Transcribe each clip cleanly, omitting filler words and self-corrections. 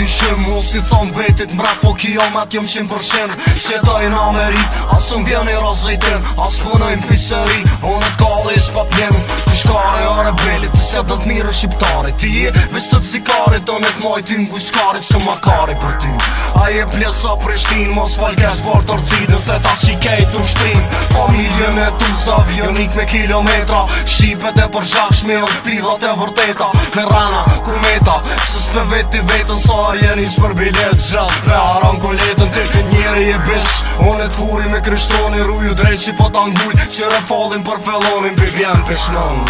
dyshim, mos i thon vetit mrak, po kiamet jem 100%. Sjetoj në Amerik, as më vjen i razejtim, as punoj në pizzeri, unë t'kalli s'pa pjen. Ti shkare o rebelit, të se do t'mire shqiptarit. Ti je vis të cikarit, do në t'moj ty n'gujskarit se ma kari për ty. A je plesa Prishtin, mos falkes për torcidin, se ta shikejt u shtrin. Familjen e tuza, vjonik me kilometra, shqipet e për gjak shmel, pilat e vërteta, me rana, kurmeta, se s'pe veti vetën, sa jeni s'për bilet gjat, me aran koletën, ti njeri e bis, unë e t'furi me krishtoni, ruju drejt që po t'angull, qire fallin për fellonin, bibjen pishnon.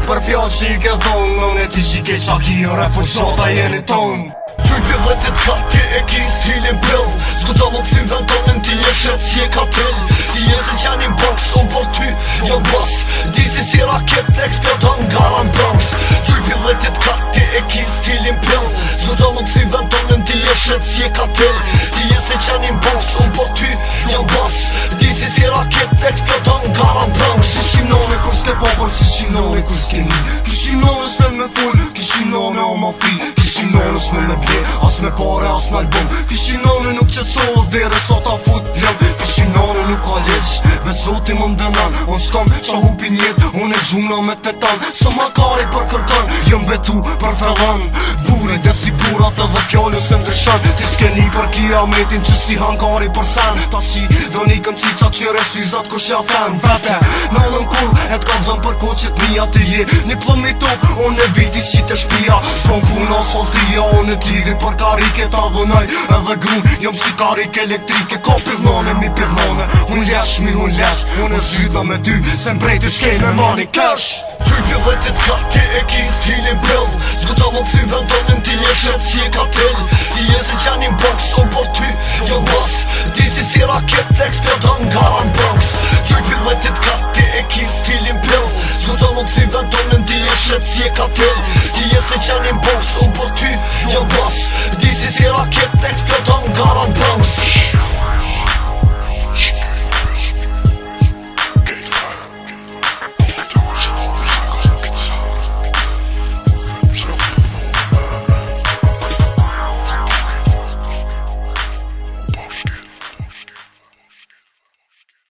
Për fjall që i ke thonë, unë e ti shike qaki, refuqota jeni tonë. Qujtë vetit ka ti e ki stilin pill, s'guta më kësim ventonin ti e shet si e ka till. Ti e si qani box, unë por ty jom boss, disi si raket eksplodon garan Bronx. Qujtë vetit ka ti e ki stilin pill, s'guta më kësim ventonin ti e shet si e ka till. Ti e si qani box, unë por ty jom boss, disi si raket eksplodon garan Bronx. Si shinone kur s'ke popër, si shinone kur s'ke ni, ki shinone s'me me full, ki shinone o ma fi, ki shinone s'me me ble, as me pare as n'album. Ki shinone nuk qetsohet dhere sa ta fut plëm, ki shinone nuk ka leq, ve zoti më mdënan. Unë s'kam qa hupi njet, unë e gjuna me tetan, së ma kari për kërkan, jëm betu për fellan. Bure dhe si burat edhe fjallën se ndryshan, ti s'keni për kiametin që si hankari për sen. Ta si do një këm cica qire syzat kush ja ten vete, në nën kur e t'kallzën për koqet mija. Ti je një plomi top, unë e viti që të shpia, s'pon puna soltia, unë e t'liri për karike ta dhënaj edhe grun, jom si karike elektrike, ka pirnone mi pirnone, unë lesh mi unë lesh, unë e zydna me ty, se mbrejti shkej me mani cash. Qujtë vetit ka ti e ki stilin pill, s'guta më kësim ventonin ti e shet si e ka till. Ti e si qani box, unë por ty jom boss, disi si raket eksplodon garan Bronx. Qujtë vetit ka ti e ki stilin pill, s'guta më kësim ventonin ti e shet si e ka till. Ti e si qani box, unë por ty jom boss.